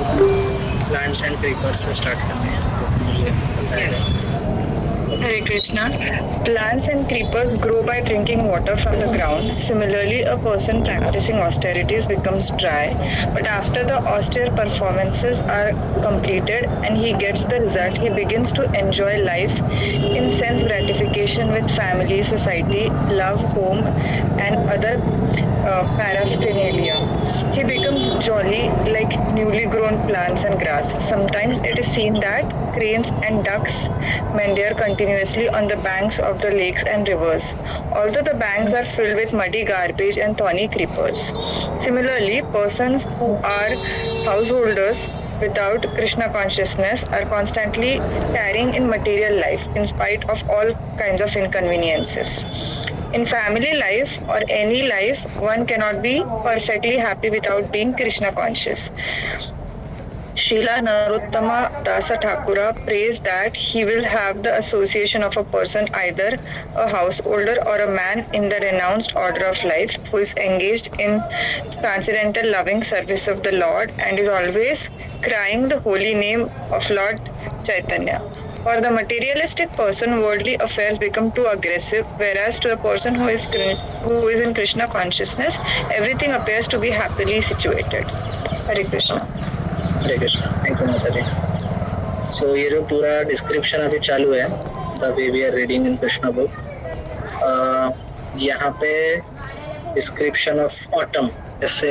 Plants and creepers से start करने हैं, उसमें ये बताया Hare Krishna. Plants and creepers grow by drinking water from the ground. Similarly, a person practicing austerities becomes dry, but after the austere performances are completed and he gets the result, he begins to enjoy life in sense gratification with family, society, love, home, and other paraphernalia. He becomes jolly like newly grown plants and grass. Sometimes it is seen that cranes and ducks meander continuously on the banks of the lakes and rivers, although the banks are filled with muddy garbage and thorny creepers. Similarly, persons who are householders without Krishna consciousness are constantly tarrying in material life in spite of all kinds of inconveniences. In family life or any life, one cannot be perfectly happy without being Krishna conscious. Srila Narottama Dasa Thakura prays that he will have the association of a person, either a householder or a man in the renounced order of life, who is engaged in transcendental loving service of the Lord and is always crying the holy name of Lord Chaitanya. For the materialistic person, worldly affairs become too aggressive, whereas to the person who is in Krishna consciousness, everything appears to be happily situated. Hare Krishna. Hare Krishna. Thank you माता जी। सो ये जो पूरा description अभी चालू है, the way we are reading in Krishna book, यहाँ पे description of autumn जैसे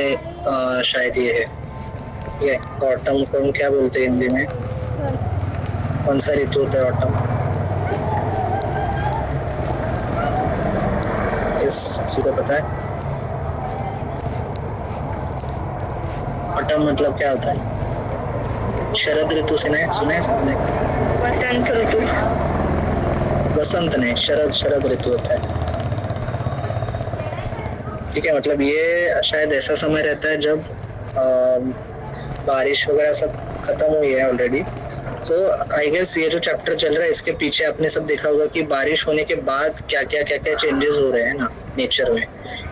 शायद ये ऑटम को हम क्या बोलते हैं हिंदी में, कौन सा ऋतु होता है ऑटम? किसी को पता है? ऑटम मतलब क्या होता है? शरद ऋतु सुने? वसंत ऋतु। वसंत नहीं, शरद ऋतु होता है। ठीक है, मतलब ये शायद ऐसा समय रहता है जब बारिश वगैरह सब खत्म हुई है ऑलरेडी। सो आई गेस ये जो चैप्टर चल रहा है इसके पीछे आपने सब देखा होगा कि बारिश होने के बाद क्या क्या चेंजेस हो रहे हैं ना नेचर में,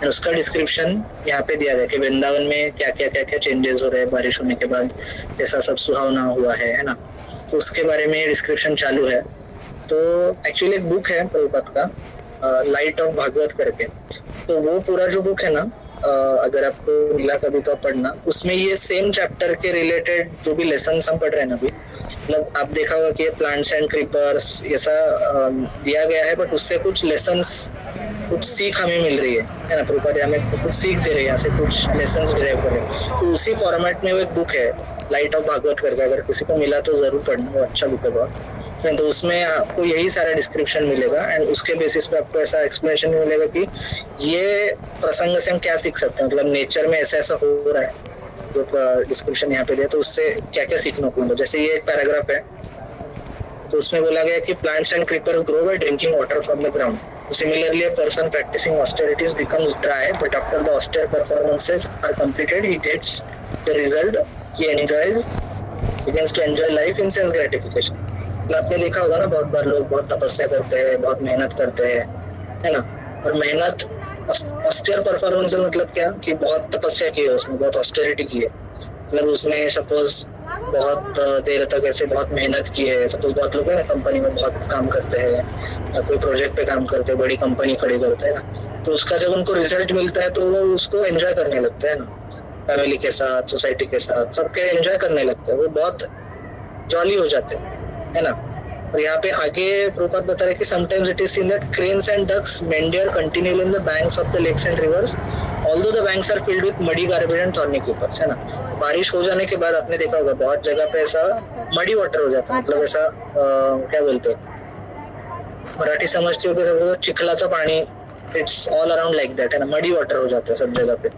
और उसका डिस्क्रिप्शन यहाँ पे दिया गया कि वृंदावन में क्या क्या चेंजेस हो रहे हैं बारिश होने के बाद, जैसा सब सुहावना हुआ है ना। तो उसके बारे में डिस्क्रिप्शन चालू है। तो एक्चुअली एक बुक है प्रभुपाद का, लाइट ऑफ भागवत करके। तो वो पूरा जो बुक है ना, अगर आपको मिला कभी तो पढ़ना, उसमें ये सेम चैप्टर के रिलेटेड जो भी लेसन हम पढ़ रहे हैं ना अभी, मतलब आप देखा होगा कि ये प्लांट्स एंड क्रीपर्स ऐसा दिया गया है, बट उससे कुछ लेसन्स, कुछ सीख हमें मिल रही है ना। प्रभुपाद हमें कुछ सीख दे रहे हैं, यहाँ से कुछ लेसन्स डिराइव कर रहे हैं। तो उसी फॉर्मेट में वो एक बुक है लाइट ऑफ भागवत करके, अगर किसी को मिला तो जरूर पढ़ना, वो अच्छा बुक है बहुत। तो उसमें आपको यही सारा डिस्क्रिप्शन मिलेगा एंड उसके बेसिस पे आपको ऐसा एक्सप्लेनेशन मिलेगा कि ये प्रसंग से हम क्या सीख सकते हैं, मतलब नेचर में ऐसा ऐसा हो रहा है जो डिस्क्रिप्शन यहाँ पे दिया, तो उससे क्या क्या सीखने को मिला। जैसे ये एक पैराग्राफ है, तो उसमें बोला गया कि plants and creepers grow by drinking water from the ground. Similarly, a person practicing austerities becomes dry, but after the austere performances are completed, he gets the result. He begins to enjoy life in sense gratification. मतलब आपने देखा होगा ना, बहुत बार लोग बहुत तपस्या करते हैं, बहुत मेहनत करते हैं, है ना। और मेहनत ऑस्टेयर परफॉर्मेंस मतलब क्या, कि बहुत तपस्या की है उसने, बहुत ऑस्टेरिटी की है, मतलब उसने सपोज बहुत देर तक ऐसे बहुत मेहनत की है। सपोज बहुत लोग है ना कंपनी में बहुत काम करते हैं या कोई प्रोजेक्ट पे काम करते हैं, बड़ी कंपनी खड़ी करते हैं ना, तो उसका जब उनको रिजल्ट मिलता है तो वो उसको एंजॉय करने लगते हैं ना, फैमिली के साथ, सोसाइटी के साथ, सबके एंजॉय करने लगते हैं, वो बहुत जॉली हो जाते हैं, है ना। और यहाँ पे आगे प्रभुपाद बता रहे कि sometimes it is seen that cranes and ducks meander continually in the banks of the lakes and rivers, although the banks are filled with muddy garbage and thorny creepers, है ना। बारिश हो जाने के बाद आपने देखा होगा बहुत जगह पे ऐसा मडी वाटर हो जाता है, मतलब ऐसा क्या बोलते हैं, मराठी समझते हो कि सब चिखलाचं पाणी, it's all around like that, है ना, मडी वाटर हो जाता है सब जगह पे।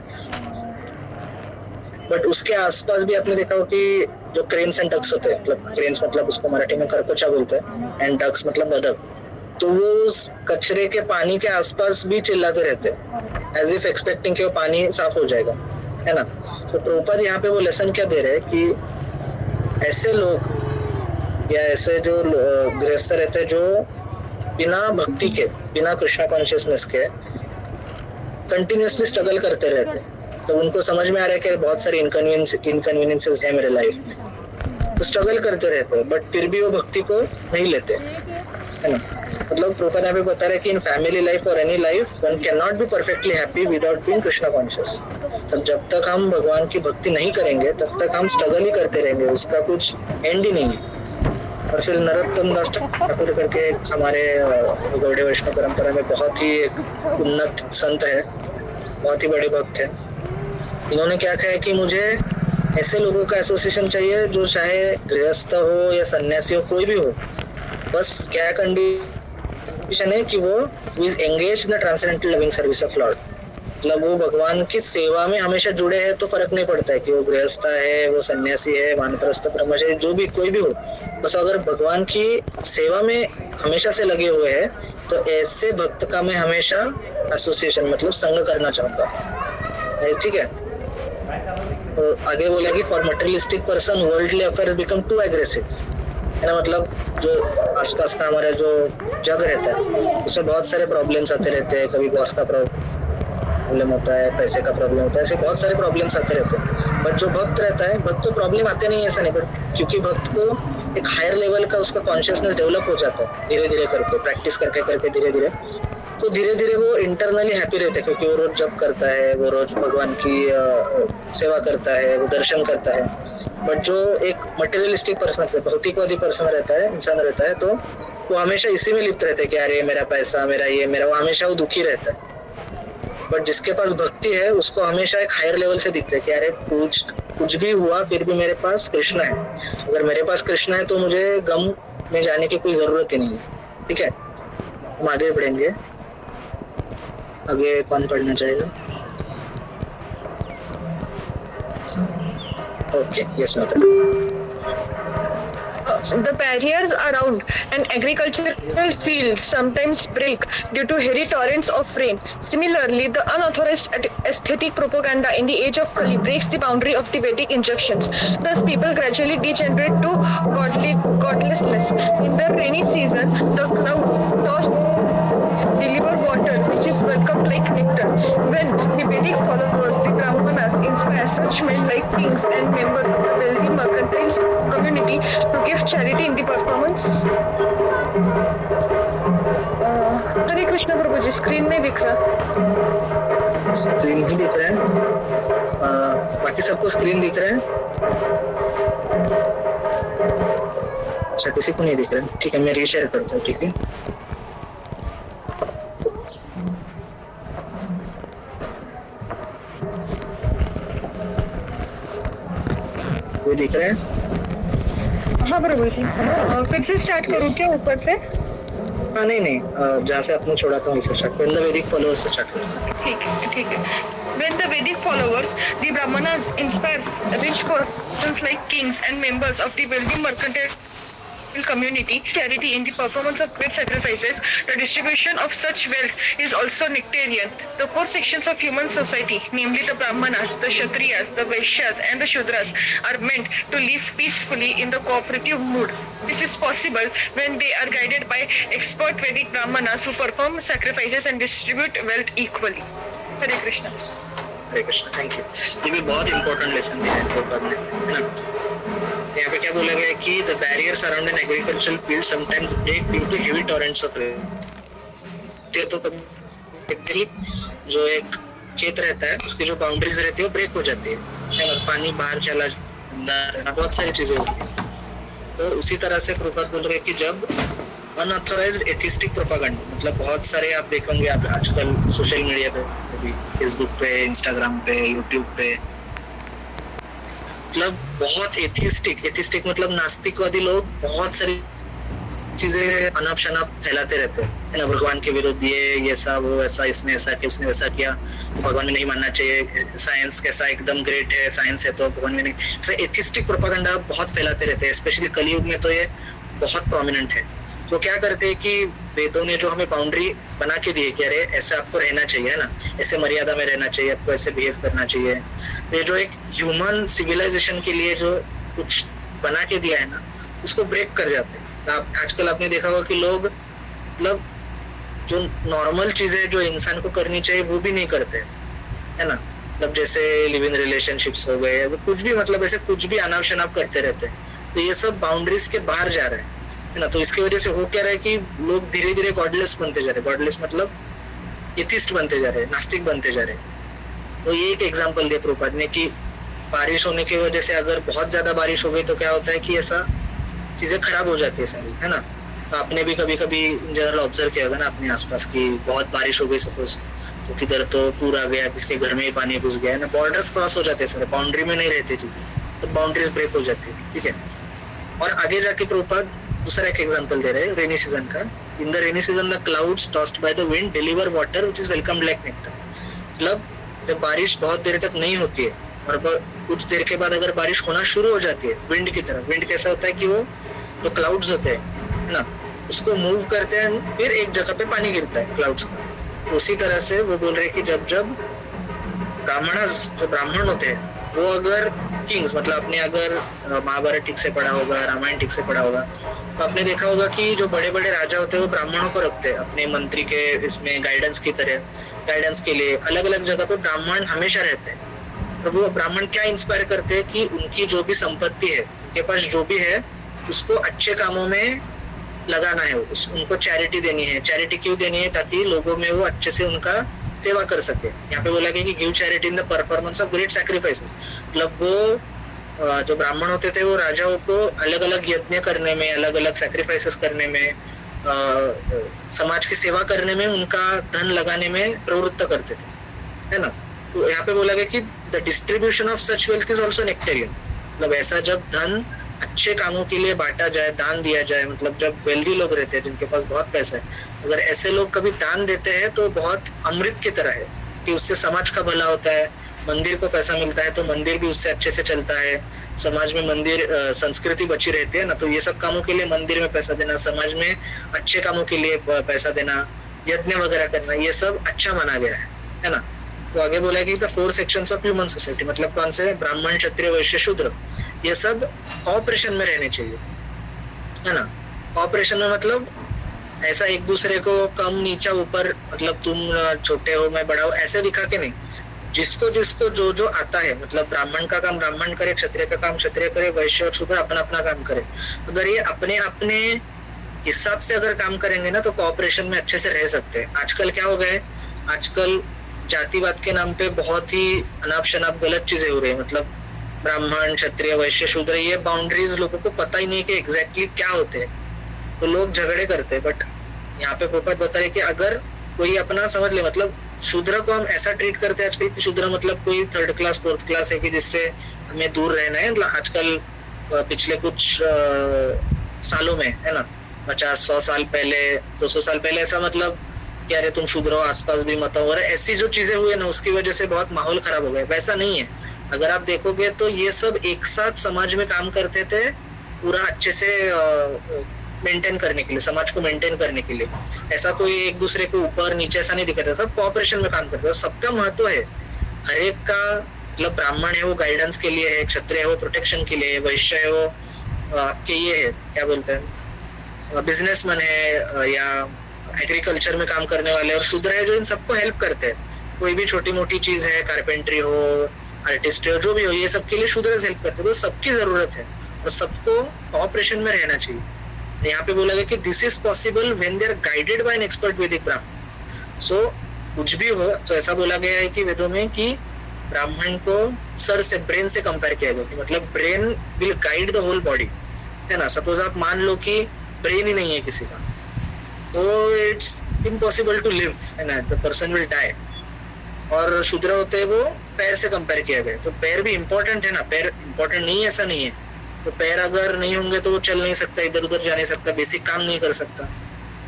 बट उसके आसपास भी आपने देखा हो कि जो क्रेन्स एंड डक्स होते हैं, मतलब क्रेन्स मतलब उसको मराठी में खरकोचा बोलते हैं, एंड डक्स मतलब बदक, तो वो उस कचरे के पानी के आसपास भी चिल्लाते रहते हैं एज इफ एक्सपेक्टिंग कि वो पानी साफ हो जाएगा, है ना। तो प्रभुपाद यहाँ पे वो लेसन क्या दे रहे हैं कि ऐसे लोग या ऐसे जो गृहस्थ रहते हैं जो बिना भक्ति के, बिना कृष्णा कॉन्शियसनेस के कंटिन्यूअसली स्ट्रगल करते रहते हैं, तो उनको समझ में आ रहा है कि बहुत सारी इनकन्वीनियंसेस है मेरे लाइफ में, तो स्ट्रगल करते रहते हैं, बट फिर भी वो भक्ति को नहीं लेते, है ना। मतलब प्रभुपाद यहाँ पे बता रहे कि इन फैमिली लाइफ और any life one can not be perfectly happy without being Krishna conscious. तब जब तक हम भगवान की भक्ति नहीं करेंगे तब तक हम स्ट्रगल ही करते रहेंगे, उसका कुछ एंड ही नहीं है। और फिर नरोत्तम दास ठाकुर करके हमारे गौड़ीय वैष्णव परंपरा में बहुत ही एक उन्नत संत है, बहुत ही बड़े भक्त है। इन्होंने क्या कहा है कि मुझे ऐसे लोगों का एसोसिएशन चाहिए जो चाहे गृहस्थ हो या सन्यासी हो, कोई भी हो, बस क्या कंडीशन है कि वो is engage in the transcendental loving service of Lord. मतलब वो भगवान की सेवा में हमेशा जुड़े हैं, तो फर्क नहीं पड़ता है कि वो गृहस्थ है, वो सन्यासी है, वानप्रस्थ, ब्रह्मचारी, जो भी कोई भी हो, बस अगर भगवान की सेवा में हमेशा से लगे हुए हैं तो ऐसे भक्त का मैं हमेशा एसोसिएशन मतलब संग करना चाहूंगा, ठीक है। तो आगे बोला कि for materialistic person worldly affairs become too aggressive, है ना। मतलब जो आसपास का हमारा जो जग रहता है उसमें बहुत सारे प्रॉब्लम्स आते रहते हैं, कभी बॉस का प्रॉब्लम होता है, पैसे का प्रॉब्लम होता है, ऐसे बहुत सारे प्रॉब्लम्स आते रहते हैं। बट जो भक्त रहता है, भक्त को प्रॉब्लम आते नहीं, ऐसा नहीं, बट क्योंकि भक्त को एक हायर लेवल का उसका कॉन्शियसनेस डेवलप हो जाता है धीरे धीरे करके, प्रैक्टिस करके करके धीरे धीरे, तो धीरे धीरे वो इंटरनली हैप्पी रहता है, क्योंकि वो रोज जप करता है, वो रोज भगवान की सेवा करता है, वो दर्शन करता है। बट जो एक मटेरियलिस्टिक पर्सन, भौतिकवादी पर्सन रहता है, इंसान रहता है, तो वो हमेशा इसी में लिप्त रहता है कि अरे मेरा पैसा, मेरा ये, मेरा वो, हमेशा वो दुखी रहता है। बट जिसके पास भक्ति है उसको हमेशा एक हायर लेवल से दिखता है कि अरे कुछ भी हुआ फिर भी मेरे पास कृष्ण है, अगर मेरे पास कृष्ण है तो मुझे गम में जाने की कोई जरूरत ही नहीं है, ठीक है। हम आगे बढ़ेंगे, आगे कौन पढ़ना चाहेगा? ओके, यस माता। The barriers around an agricultural field sometimes break due to heavy torrents of rain. Similarly, the unauthorized aesthetic propaganda in the age of Kali breaks the boundary of the Vedic injunctions. Thus, people gradually degenerate to godlessness. In the rainy season, the clouds deliver water, which is welcomed like nectar. When the Vedic followers, the Brahmanas, inspire such men like kings and members of the wealthy mercantile community to give charity in the performance. Hare Krishna Prabhu ji, screen नहीं दिख रहा। Screen ही दिख रहा है, बाकी सबको screen दिख रहा है? अच्छा, किसी को नहीं दिख रहा है, ठीक है, मैं रीशेयर करता हूँ, ठीक है। वो दिख रहा है? हाँ प्रभु जी, फिर से स्टार्ट करूँ क्या ऊपर से? हाँ नहीं, जहाँ से आपने छोड़ा था वहीं से स्टार्ट करें, वैदिक फॉलोअर्स से स्टार्ट करें। ठीक है। When the Vedic followers, the Brahmanas, inspires rich persons like kings and members of the wealthy mercantile community charity in the performance of great sacrifices, the distribution of such wealth is also nectarian. The four sections of human society, namely the Brahmanas, the Kshatriyas, the Vaishyas and the Shudras, are meant to live peacefully in the cooperative mood. This is possible when they are guided by expert Vedic Brahmanas who perform sacrifices and distribute wealth equally. Hare Krishna. Hare Krishna, thank you. ये भी बहुत important lesson दिया है प्रभुपाद ने, है ना। यहाँ पे क्या बोला गया है कि the barriers around an agricultural field sometimes break due to heavy torrents of rain. तो कभी जो एक खेत रहता है उसकी जो बाउंड्रीज रहती है वो ब्रेक हो जाती है ना, पानी बाहर चला जाना, बहुत सारी चीजें होती है। तो उसी तरह से प्रभुपाद बोल रहे हैं कि जब अनऑथोराइज्ड एथिस्टिक प्रोपागेंडा, मतलब बहुत सारे आप देखेंगे आप आजकल सोशल मीडिया पे, फेसबुक पे, इंस्टाग्राम पे, यूट्यूब पे, मतलब बहुत एथिस्टिक मतलब नास्तिकवादी लोग बहुत सारी चीजें अनाप शनाप फैलाते रहते हैं, है ना। भगवान के विरुद्ध ये ऐसा, वो ऐसा, इसने ऐसा किया, उसने वैसा किया, भगवान में नहीं मानना चाहिए, साइंस कैसा एकदम ग्रेट है, साइंस है तो भगवान में नहीं, ऐसा एथिस्टिक प्रोपागेंडा बहुत फैलाते रहते हैं। स्पेशली कलयुग में तो ये बहुत प्रोमिनेंट है। तो क्या करते हैं कि वेदों ने जो हमें बाउंड्री बना के दी है कि अरे ऐसे आपको रहना चाहिए, है ना, ऐसे मर्यादा में रहना चाहिए, आपको ऐसे बिहेव करना चाहिए, ये जो एक ह्यूमन सिविलाइजेशन के लिए जो कुछ बना के दिया है ना, उसको ब्रेक कर जाते हैं। आप आजकल आपने देखा होगा कि लोग मतलब जो नॉर्मल चीजें जो इंसान को करनी चाहिए वो भी नहीं करते, है ना। मतलब जैसे लिव इन रिलेशनशिप्स हो गए, ऐसे कुछ भी, मतलब ऐसे कुछ भी अनाप शनाप करते रहते हैं, तो ये सब बाउंड्रीज के बाहर जा रहा है ना। तो इसकी वजह से हो क्या रहा है कि लोग धीरे धीरे गॉडलेस बनते जा रहे हैं, गॉडलेस मतलब एथिस्ट बनते जा रहे हैं, नास्तिक बनते जा रहे हैं। तो ये एक एग्जाम्पल दिया प्रभुपाद ने कि बारिश होने की वजह से अगर बहुत ज्यादा बारिश हो गई तो क्या होता है कि ऐसा चीजें खराब हो जाती है सारी, है ना। तो आपने भी कभी कभी जनरल ऑब्जर्व किया होगा ना अपने आसपास की, बहुत बारिश हो गई सपोज, तो किधर तो पूर आ गया, किसके घर में ही पानी घुस गया है ना, बॉर्डर्स क्रॉस हो जाते हैं सारे, बाउंड्री में नहीं रहती चीजें, तो बाउंड्रीज ब्रेक हो जाती है, ठीक है। और आगे जाके प्रभुपाद दूसरा एक एग्जांपल दे रहे हैं रेनी सीजन का। In the rainy season the clouds tossed by the wind deliver water which is welcome like nectar. मतलब जब बारिश बहुत देर तक नहीं होती है और कुछ देर के बाद अगर बारिश होना शुरू हो जाती है विंड की तरह, विंड कैसा होता है कि वो जो क्लाउड्स होते हैं, है ना, उसको मूव करते हैं, फिर एक जगह पे पानी गिरता है क्लाउड्स का। तो उसी तरह से वो बोल रहे हैं कि जब जब जो ब्राह्मण होते हैं वो अगर किंग्स, मतलब आपने अगर महाभारत ठीक से पढ़ा होगा, रामायण ठीक से पढ़ा होगा, तो आपने देखा होगा कि जो बड़े बड़े राजा होते हैं वो ब्राह्मणों को रखते हैं अपने मंत्री के इसमें गाइडेंस की तरह, गाइडेंस के लिए अलग अलग जगह पे ब्राह्मण हमेशा रहते हैं। तो वो ब्राह्मण क्या इंस्पायर करते हैं कि उनकी जो भी संपत्ति है, उनके पास जो भी है, उसको अच्छे कामों में लगाना है, उनको चैरिटी देनी है। चैरिटी क्यों देनी है? ताकि लोगों में वो अच्छे से उनका सेवा कर सके। यहाँ पे बोला गया कि give charity in the performance of great sacrifices. मतलब वो जो ब्राह्मण होते थे वो राजाओं को अलग अलग यज्ञ करने में, अलग अलग सैक्रिफाइसेस करने में, समाज की सेवा करने में, उनका धन लगाने में प्रवृत्त करते थे, है ना। तो यहाँ पे बोला गया कि the distribution of such wealth is also nectarean. मतलब ऐसा जब धन अच्छे कामों के लिए बांटा जाए, दान दिया जाए, मतलब जब वेल्दी लोग रहते हैं जिनके पास बहुत पैसा है, अगर ऐसे लोग कभी दान देते हैं तो बहुत अमृत की तरह है कि उससे समाज का भला होता है। मंदिर को पैसा मिलता है तो मंदिर भी उससे अच्छे से चलता है, समाज में मंदिर संस्कृति बची रहती है ना। तो ये सब कामों के लिए मंदिर में पैसा देना, समाज में अच्छे कामों के लिए पैसा देना, यज्ञ वगैरह करना, ये सब अच्छा माना गया है ना। तो आगे बोला कि the 4 sections of human society, मतलब कौन से? ब्राह्मण, क्षत्रिय, वैश्य, शूद्र, ये सब ऑपरेशन में रहने चाहिए, है ना। ऑपरेशन में मतलब ऐसा एक दूसरे को कम नीचा ऊपर, मतलब तुम छोटे हो मैं बड़ा हूं, ऐसे दिखा के नहीं। जिसको जिसको जो जो आता है, मतलब ब्राह्मण का काम ब्राह्मण करे, क्षत्रिय का काम क्षत्रिय करे, वैश्य और शूद्र अपना अपना काम करे। अगर ये अपने अपने हिसाब से अगर काम करेंगे ना तो कोऑपरेशन में अच्छे से रह सकते हैं। आजकल क्या हो गए, आजकल जातिवाद के नाम पे बहुत ही अनाप शनाप गलत चीजें हो रही है। मतलब ब्राह्मण, क्षत्रिय, वैश्य, शूद्र, ये बाउंड्रीज लोगों को पता ही नहीं कि एग्जैक्टली क्या होते हैं, तो लोग झगड़े करते हैं। बट यहाँ पे पोपट बता रहे कि अगर कोई अपना समझ ले, मतलब शूद्र को हम ऐसा ट्रीट करते हैं आजकल कि शूद्र मतलब कोई 3rd क्लास 4th क्लास है कि जिससे हमें दूर रहना है। मतलब आजकल पिछले कुछ सालों में, है ना, 50-100 साल पहले, 200 साल पहले ऐसा मतलब कि अरे तुम शूद्र हो, आसपास भी मत हो, और ऐसी जो चीजें हुई ना उसकी वजह से बहुत माहौल खराब हो गया। वैसा नहीं है, अगर आप देखोगे तो ये सब एक साथ समाज में काम करते थे पूरा अच्छे से मेंटेन करने के लिए, समाज को मेंटेन करने के लिए। ऐसा कोई एक दूसरे को ऊपर नीचे ऐसा नहीं दिखाता, सब कोऑपरेशन में काम करते हैं। सबका महत्व है, हर एक का, मतलब ब्राह्मण है वो गाइडेंस के लिए है, क्षत्रिय है वो प्रोटेक्शन के लिए है, वैश्य है वो आपके ये है, क्या बोलते हैं, बिजनेसमैन है या एग्रीकल्चर में काम करने वाले, और शूद्र है जो इन सबको हेल्प करते हैं। कोई भी छोटी मोटी चीज है, कारपेंट्री हो, आर्टिस्ट हो, जो भी हो, ये सबके लिए शूद्र हेल्प करते हैं। तो सबकी जरूरत है और सबको कोऑपरेशन में रहना चाहिए। यहाँ पे बोला गया कि this is possible when they are guided by an expert Vedic Brahmin. सो कुछ भी हो तो ऐसा बोला गया है कि वेदों में कि ब्राह्मण को सर से, ब्रेन से कंपेयर किया गया, मतलब brain will guide the whole body, है ना। सपोज आप मान लो कि ब्रेन ही नहीं है किसी का, तो इट्स इम्पॉसिबल टू लिव, है ना, द पर्सन विल डाई। और शूद्र होते हैं वो पैर से कंपेयर किया गया, तो पैर भी इम्पोर्टेंट है ना, पैर इम्पोर्टेंट नहीं है ऐसा नहीं है। तो पैर अगर नहीं होंगे तो वो चल नहीं सकता, इधर उधर जा नहीं सकता, बेसिक काम नहीं कर सकता।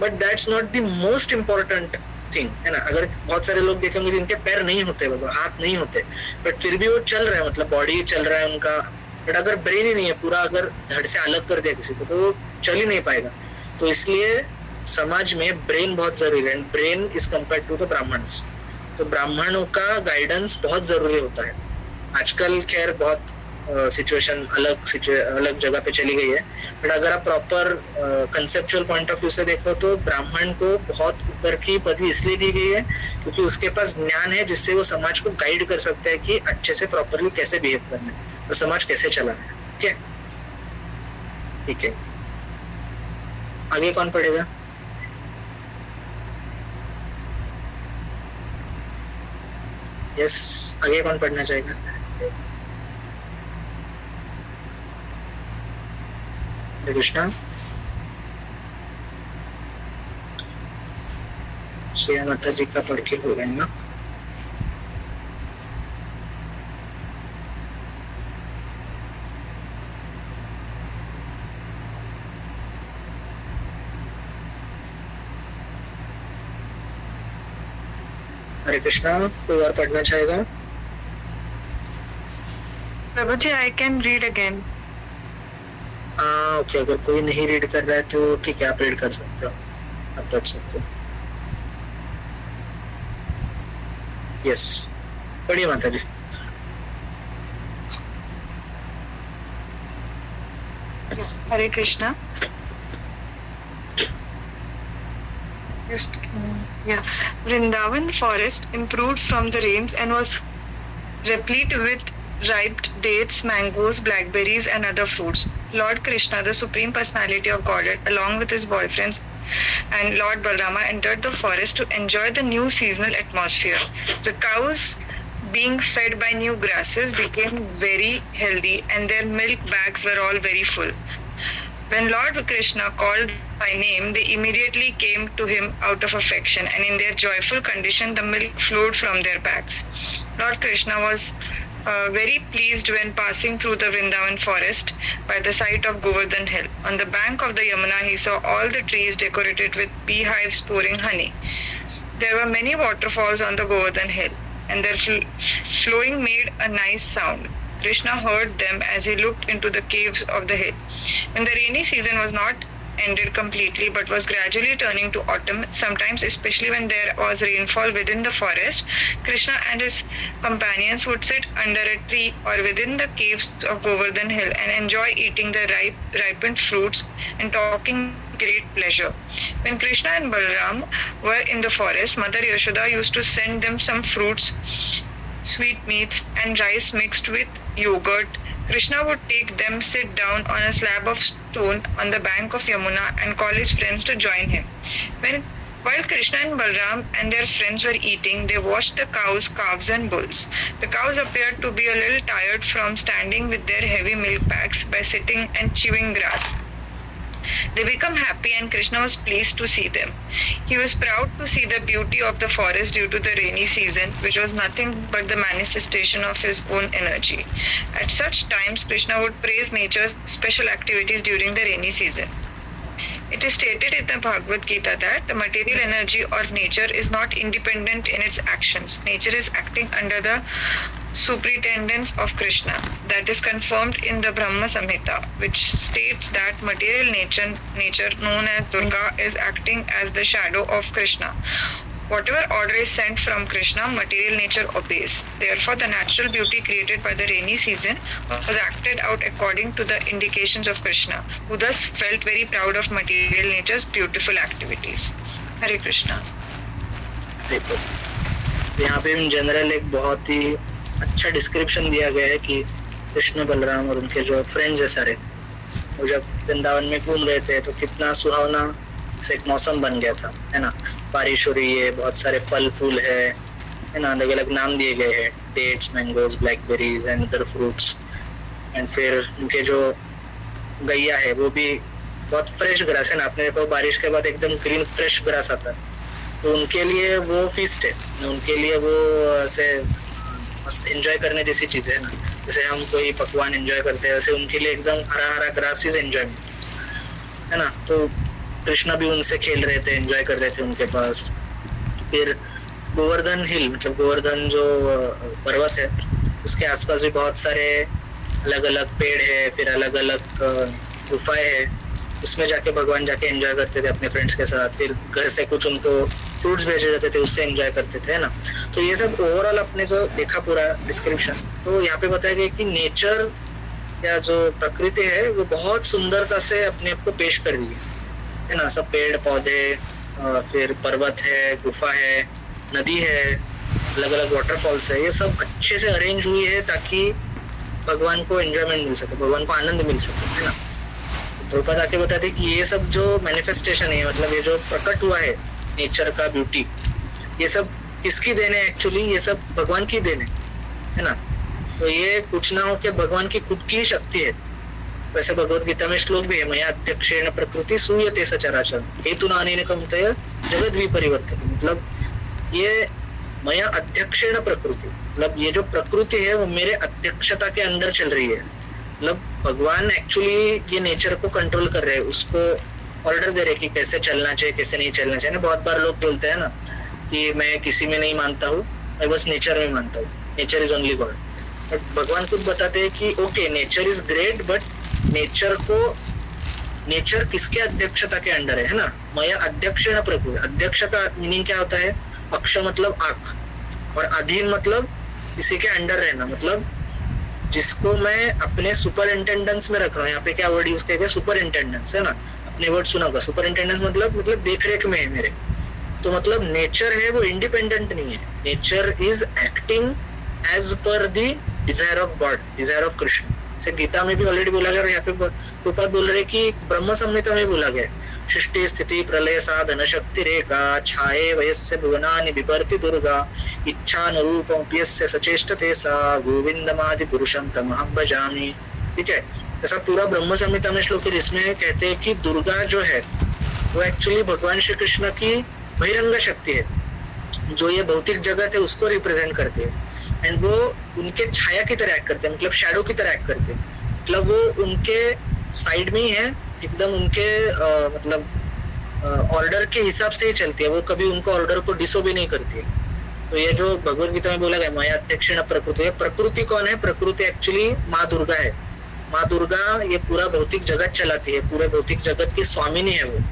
But that's not the most important thing, है ना। अगर बहुत सारे लोग देखेंगे जिनके पैर नहीं होते, मतलब हाथ नहीं होते, बट फिर भी वो चल रहे हैं, मतलब बॉडी चल रहा है उनका। बट अगर ब्रेन ही नहीं है पूरा, अगर धड़ से अलग कर दिया किसी को तो वो चल ही नहीं पाएगा। तो इसलिए समाज में ब्रेन बहुत जरूरी है, brain is compare to the Brahmins. तो ब्राह्मणों का गाइडेंस बहुत जरूरी होता है। आजकल खैर बहुत सिचुएशन अलग जगह पे चली गई है, बट अगर आप proper conceptual point of view से देखो तो ब्राह्मण को बहुत ऊपर की पदवी इसलिए दी गई है क्योंकि उसके पास ज्ञान है जिससे वो समाज को गाइड कर सकता है कि अच्छे से प्रॉपरली कैसे बिहेव करना है और समाज कैसे चलाना है। ठीक है, आगे कौन पढ़ेगा? यस, आगे कौन पढ़ना चाहेगा? हरे कृष्णा। श्री माता जी का पढ़ के हो गए ना? हरे कृष्णा, कोई और पढ़ना चाहेगा? प्रभु जी, I can read again. Okay, अगर कोई नहीं रीड कर रहा है तो ठीक है, आप रीड कर सकते हो, आप पढ़ सकते हो। यस, पढ़िए माता जी। Hare Krishna. Vrindavan forest improved from the rains and was replete with ripe dates, mangoes, blackberries, and other fruits. Lord Krishna, the Supreme Personality of Godhead, along with his boyfriends and Lord Balrama, entered the forest to enjoy the new seasonal atmosphere. The cows, being fed by new grasses, became very healthy, and their milk bags were all very full. When Lord Krishna called by name, they immediately came to him out of affection, and in their joyful condition, the milk flowed from their bags. Lord Krishna was very pleased when passing through the Vrindavan forest by the side of Govardhan Hill. On the bank of the Yamuna, he saw all the trees decorated with beehives pouring honey. There were many waterfalls on the Govardhan Hill, and their flowing made a nice sound. Krishna heard them as he looked into the caves of the hill. When the rainy season was not ended completely but was gradually turning to autumn, sometimes especially when there was rainfall within the forest, Krishna and his companions would sit under a tree or within the caves of Govardhan Hill and enjoy eating the ripened fruits and talking great pleasure. When Krishna and Balram were in the forest, Mother Yashoda used to send them some fruits, sweetmeats, and rice mixed with yogurt. Krishna would take them, sit down on a slab of stone on the bank of Yamuna, and call his friends to join him. While Krishna and Balram and their friends were eating, they watched the cows, calves, and bulls. The cows appeared to be a little tired from standing with their heavy milk bags by sitting and chewing grass. They became happy, and Krishna was pleased to see them. He was proud to see the beauty of the forest due to the rainy season, which was nothing but the manifestation of his own energy. At such times, Krishna would praise nature's special activities during the rainy season. It is stated in the Bhagavad Gita that the material energy or nature is not independent in its actions. Nature is acting under the superintendence of Krishna. That is confirmed in the Brahma Samhita, which states that material nature known as Durga is acting as the shadow of Krishna. Whatever order is sent from Krishna, material nature obeys. Therefore, the natural beauty created by the rainy season was acted out according to the indications of Krishna, who thus felt very proud of material nature's beautiful activities. Hare Krishna. देखो, यहाँ पे in general एक बहुत ही अच्छा description दिया गया है कि कृष्ण बलराम और उनके जो फ्रेंड्स है सारे, वो जब वृंदावन में घूम रहे थे तो कितना सुहावना से एक मौसम बन गया था, है ना। बारिश हो रही है, बहुत सारे फल फूल है ना, अलग अलग नाम दिए गए हैं, dates, mangoes, blackberries and other fruits. And फिर उनके जो गैया है वो भी बहुत फ्रेश ग्रास है ना, आपने देखो बारिश के बाद एकदम ग्रीन फ्रेश ग्रास आता है, तो उनके लिए वो फीस्ट है, उनके लिए वो ऐसे मस्त एंजॉय करने जैसी चीज है ना। जैसे हम कोई पकवान एंजॉय करते हैं, वैसे उनके लिए एकदम हरा हरा ग्रास इज एंजॉयमेंट, है ना। तो कृष्णा भी उनसे खेल रहे थे, एंजॉय कर रहे थे उनके पास। फिर गोवर्धन हिल, मतलब गोवर्धन जो पर्वत है, उसके आसपास भी बहुत सारे अलग अलग पेड़ है, फिर अलग अलग गुफाएं है, उसमें जाके भगवान जाके एंजॉय करते थे अपने फ्रेंड्स के साथ। फिर घर से कुछ उनको फ्रूट्स भेजे जाते थे, उससे एंजॉय करते थे, है ना। तो ये सब ओवरऑल अपने जो देखा पूरा डिस्क्रिप्शन, तो यहाँ पे बताया गया कि नेचर या जो प्रकृति है वो बहुत सुंदरता से अपने आप को पेश कर रही है ना। सब पेड़ पौधे, फिर पर्वत है, गुफा है, नदी है, अलग अलग वाटरफॉल्स है, ये सब अच्छे से अरेंज हुई है ताकि भगवान को एंजॉयमेंट मिल सके, भगवान को आनंद मिल सके, है ना। द्रौपद आके बताते कि ये सब जो मैनिफेस्टेशन है, मतलब ये जो प्रकट हुआ है नेचर का ब्यूटी, ये सब किसकी देन है एक्चुअली? ये सब भगवान की देन है ना। तो ये कुछ ना हो कि भगवान की खुद की शक्ति है। तो ऐसे भगवत गीता में श्लोक भी है, मया अध्यक्षेण प्रकृति सूयते सचराचर हेतु नानेन कमतय जगत विपरिवर्तते। मतलब ये मया अध्यक्षेण प्रकृति, मतलब ये जो प्रकृति है वो मेरे अध्यक्षता के अंदर चल रही है। मतलब भगवान एक्चुअली ये नेचर को कंट्रोल कर रहे हैं, उसको ऑर्डर दे रहे कि कैसे चलना चाहिए, कैसे नहीं चलना चाहिए ना। बहुत बार लोग बोलते हैं ना कि मैं किसी में नहीं मानता हूँ, मैं बस नेचर में मानता हूँ, nature is only God. But भगवान खुद बताते हैं कि okay nature is great, but nature किसके अध्यक्षता के अंडर है ना। मया अध्यक्षेण प्रकृति, अध्यक्ष का मीनिंग क्या होता है? अक्ष मतलब आंख, और अधीन मतलब किसी के अंडर रहना, मतलब जिसको मैं अपने सुपरिंटेंडेंस में रख रहा हूँ। यहाँ पे क्या वर्ड यूज किया गया? सुपरिंटेंडेंस, है ना। अपने वर्ड सुना होगा, सुपरिंटेंडेंस मतलब देख रेख में है मेरे। तो मतलब नेचर है वो इंडिपेंडेंट नहीं है, nature is acting as per the desire of god, desire of Krishna. से गीता में भी ऑलरेडी बोला गया, यहाँ पे प्रभुपाद बोल रहे कि ब्रह्म संहिता में बोला गया, सृष्टि स्थिति प्रलय साधन शक्ति रेखा छाये वयस्य भुवनानि विपर्ति दुर्गा इच्छानुरूपं यस्य सचेष्टते सा गोविंदमादि पुरुषं तमहं भजामि। ठीक है, ऐसा पूरा ब्रह्म संहिता में श्लोक है जिसमें कहते हैं कि दुर्गा जो है वो एक्चुअली भगवान श्री कृष्ण की बहिरंग शक्ति है, जो ये भौतिक जगत है उसको रिप्रेजेंट करते हैं। एंड वो उनके छाया की तरह एक्ट करते हैं, मतलब शैडो की तरह एक्ट करते हैं, मतलब वो उनके साइड में ही है एकदम, उनके मतलब ऑर्डर के हिसाब से ही चलती है, वो कभी उनको ऑर्डर को डिसोबे नहीं करती है। तो ये जो भगवत गीता में बोला गया माया अध्यक्षेण प्रकृति है, प्रकृति कौन है? प्रकृति एक्चुअली माँ दुर्गा है। माँ दुर्गा ये पूरा भौतिक जगत चलाती है, पूरे भौतिक जगत की स्वामिनी है वो।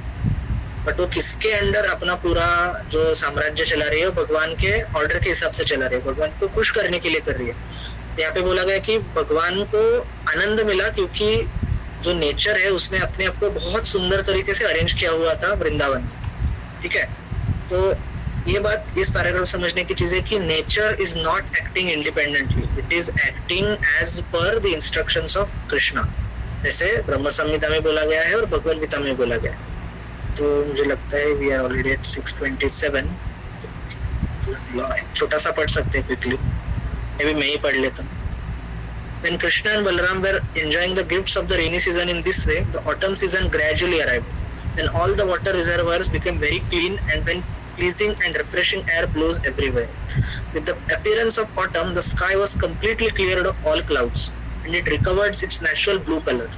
बट वो किसके अंडर अपना पूरा जो साम्राज्य चला रही है, भगवान के ऑर्डर के हिसाब से चला रही है, भगवान को खुश करने के लिए कर रही है। यहाँ पे बोला गया कि भगवान को आनंद मिला क्योंकि जो नेचर है उसने अपने आप को बहुत सुंदर तरीके से अरेंज किया हुआ था वृंदावन में। ठीक है, तो ये बात इस पैराग्राफ समझने की चीज है कि nature is not acting independently, it is acting as per the instructions of Krishna, जैसे ब्रह्म संहिता में बोला गया है और भगवद गीता में बोला गया है। तो मुझे लगता है वी आर ऑलरेडी एट 6:27, छोटा सा पढ़ सकते हैं क्विकली, अभी मैं ही पढ़ लेता हूँ। When Krishna and Balaram were enjoying the gifts of the rainy season in this way, the autumn season gradually arrived. Then all the water reservoirs became very clean, and when pleasing and refreshing air blows everywhere. With the appearance of autumn, the sky was completely cleared of all clouds, and it recovered its natural blue color.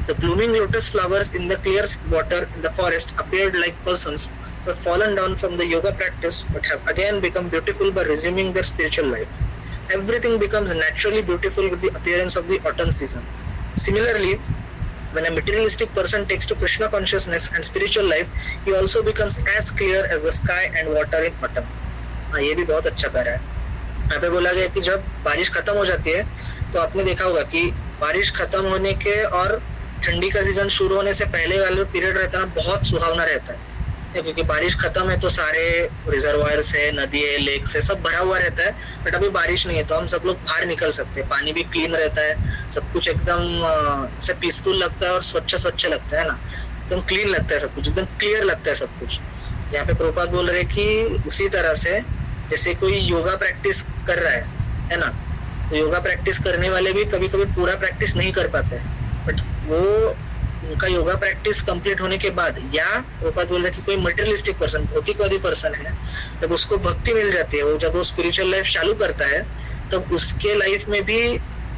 The blooming lotus flowers in the clear water in the forest appeared like persons who have fallen down from the yoga practice, but have again become beautiful by resuming their spiritual life. Everything becomes naturally beautiful with the appearance of the autumn season. Similarly, when a materialistic person takes to Krishna consciousness and spiritual life, he also becomes as clear as the sky and water in autumn. हाँ, ये भी बहुत अच्छा para है। यहाँ पे बोला गया कि जब बारिश खत्म हो जाती है तो आपने देखा होगा कि बारिश खत्म होने के और ठंडी का सीजन शुरू होने से पहले वाला पीरियड रहता है ना, बहुत सुहावना रहता है, क्योंकि बारिश खत्म है तो सारे रिजर्वायर्स है, नदी है, लेक से सब भरा हुआ रहता है। बट अभी बारिश नहीं है तो हम सब लोग बाहर निकल सकते हैं, पानी भी क्लीन रहता है, सब कुछ एकदम से पीसफुल लगता है और स्वच्छ लगता है ना, एकदम क्लीन लगता है, सब कुछ एकदम क्लियर लगता है सब कुछ। यहाँ पे प्रभुपाद बोल रहे कि उसी तरह से जैसे कोई योगा प्रैक्टिस कर रहा है ना, तो योगा प्रैक्टिस करने वाले भी कभी कभी पूरा प्रैक्टिस नहीं कर पाते हैं, बट वो उनका योगा प्रैक्टिस कंप्लीट होने के बाद, या प्रभुपाद बोल रहे कि कोई मटेरियलिस्टिक पर्सन, भौतिकवादी पर्सन है, जब उसको भक्ति मिल जाती है, वो जब वो स्पिरिचुअल लाइफ चालू करता है तब उसके लाइफ में भी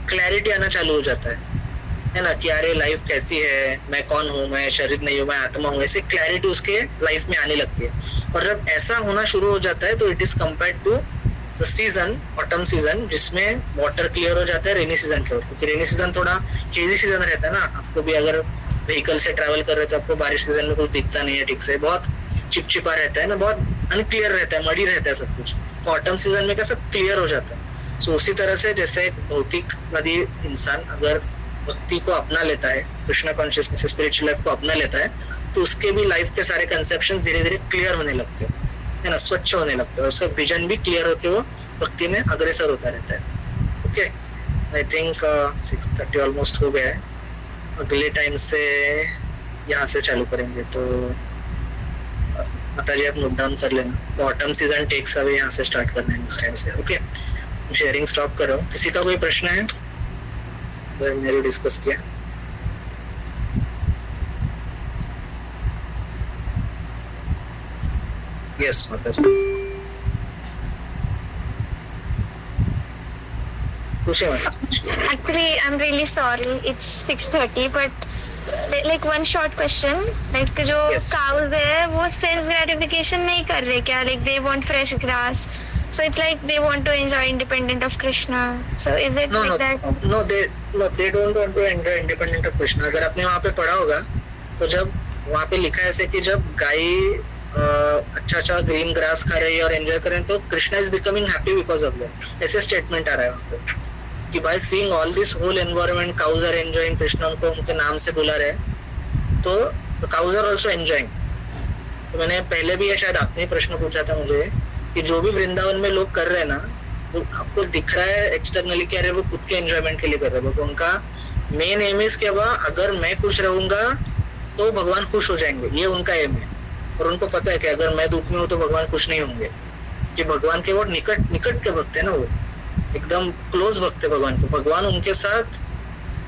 क्लैरिटी आना चालू हो जाता है ना, कि अरे लाइफ कैसी है, मैं कौन हूँ, मैं शरीर नहीं हूँ, मैं आत्मा हूँ, ऐसे क्लैरिटी उसके लाइफ में आने लगती है। और जब ऐसा होना शुरू हो जाता है तो it is compared to the season, autumn season, जिसमें वाटर क्लियर हो जाता है रेनी सीजन के, क्योंकि रेनी सीजन थोड़ा हेजी सीजन रहता है ना, आपको भी अगर व्हीकल से ट्रैवल कर रहे तो आपको बारिश सीजन में कुछ दिखता नहीं है ठीक से, बहुत चिपचिपा रहता है ना, बहुत अनक्लियर रहता है, मड़ी रहता है सब कुछ। तो ऑटम सीजन में क्या सब क्लियर हो जाता है। सो उसी तरह से जैसे एक भौतिक नदी इंसान अगर भक्ति को अपना लेता है, कृष्णा कॉन्शियसनेस स्पिरिचुअल लाइफ को अपना लेता है, तो उसके भी लाइफ के सारे कंसेप्शन धीरे धीरे क्लियर होने लगते हैं, है ना, स्वच्छ होने लगते हैं, उसका विजन भी क्लियर होकर वो भक्ति में अग्रसर होता रहता है। ओके, आई थिंक 6:30 ऑलमोस्ट हो गया है। अगले टाइम से यहाँ से चालू करेंगे, तो माता जी आप नोट डाउन कर लेना। तो ऑटम सीजन टेक्स अवे यहाँ से स्टार्ट करना है नेक्स्ट टाइम से। ओके, शेयरिंग स्टॉप कर रहा हूँ। किसी का कोई प्रश्न है तो मेरे डिस्कस किया? यस माता जी पूछे माता। Actually, I'm really sorry. It's 6:30, but like one short question. Like जो Yes. cows है वो sense gratification नहीं कर रहे क्या? Like they want fresh grass. So it's like they want to enjoy independent of Krishna. So is it No, like no, that? no, they don't want to enjoy independent of Krishna. अगर आपने वहाँ पे पढ़ा होगा तो जब वहाँ पे लिखा है ऐसे कि जब गाय अच्छा ग्रीन ग्रास खा रही है और एंजॉय करें तो Krishna is becoming happy because of that, ऐसे स्टेटमेंट आ रहा है वहाँ पे कि by seeing all this whole environment cows are enjoying, Krishna उनको उनके नाम से बुला रहे हैं, तो काउज आर ऑल्सो एंजॉयिंग। तो मैंने पहले भी ये शायद आपने प्रश्न पूछा था मुझे कि जो भी वृंदावन में लोग कर रहे हैं ना, वो आपको दिख रहा है एक्सटर्नली कि अरे वो खुद के एंजॉयमेंट के लिए कर रहे हैं, तो उनका मेन एम इज कि अगर मैं खुश रहूंगा तो भगवान खुश हो जाएंगे, ये उनका एम है। और उनको पता है कि अगर मैं दुख में हूँ तो भगवान खुश नहीं होंगे, कि भगवान के वो निकट के भक्त है ना, वो एकदम क्लोज भक्त है भगवान को। भगवान उनके साथ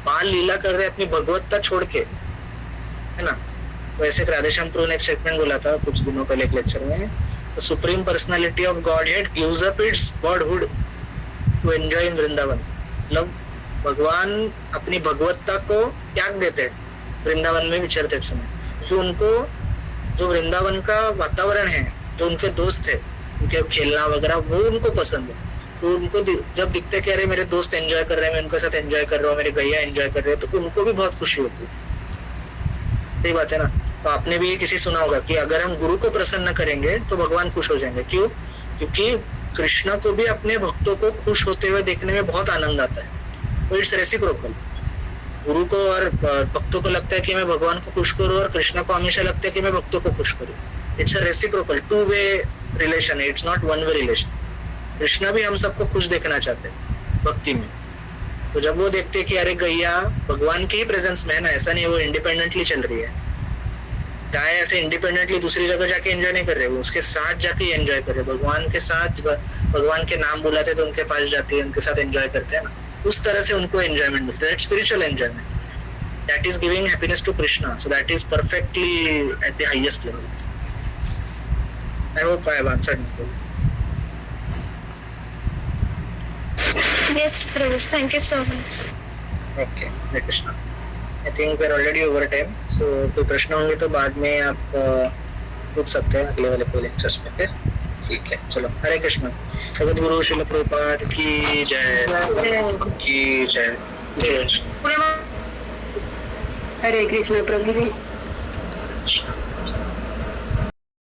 बाल लीला कर रहे अपनी भगवत्ता छोड़ के, है ना। तो ऐसे राधेश्याम प्रभु ने एक स्टेटमेंट बोला था कुछ दिनों पहले एक लेक्चर में, the supreme personality of godhead gives up its godhood to enjoy in Vrindavan. मतलब भगवान अपनी भगवत्ता को त्याग देते हैं वृंदावन में विचरते समय, क्योंकि उनको जो वृंदावन का वातावरण है, जो उनके दोस्त है, उनके खेलना वगैरह वो उनको पसंद है। तो उनको जब दिखते कि अरे मेरे दोस्त एंजॉय कर रहे हैं, मैं उनके साथ एंजॉय कर रहा हूँ, मेरे गैया एंजॉय कर रहे हैं, तो उनको भी बहुत खुशी होती है। सही बात है ना। तो आपने भी ये किसी सुना होगा कि अगर हम गुरु को प्रसन्न करेंगे तो भगवान खुश हो जाएंगे। क्यों? क्योंकि कृष्ण को भी अपने भक्तों को खुश होते हुए देखने में बहुत आनंद आता है। तो इट्स रेसिप्रोकल। गुरु को और भक्तों को लगता है कि मैं भगवान को खुश करूं, और कृष्ण को हमेशा लगता है कि मैं भक्तों को खुश करूं। It's a reciprocal, two way relation है, it's not one way relation. Krishna भी हम सबको खुश देखना चाहते हैं भक्ति में। तो जब वो देखते हैं कि अरे गैया भगवान के ही प्रेजेंस में है ना, ऐसा नहीं वो इंडिपेंडेंटली चल रही है, गाय ऐसे इंडिपेंडेंटली दूसरी जगह जाके एंजॉय नहीं कर रहे, वो उसके साथ जाके एंजॉय कर रहे, भगवान के साथ, भगवान के नाम बुलाते तो उनके पास जाते हैं, उनके साथ एंजॉय करते हैं ना, उस तरह से उनको एंजॉयमेंट मिलता है। Spiritual enjoyment that is giving happiness to Krishna, so that is perfectly at the highest level. I hope I have answered. Yes, Prabhu. Thank you so much. Okay, Hare Krishna. I think we are already over time, so कोई प्रश्न होंगे तो बाद में आप पूछ सकते हैं अगले वाले कोई लेक्चर्स में। ठीक है, चलो, हरे कृष्णा। जगत गुरु श्रील प्रभुपाद की जय, की जय। हरे कृष्ण प्रभु जी।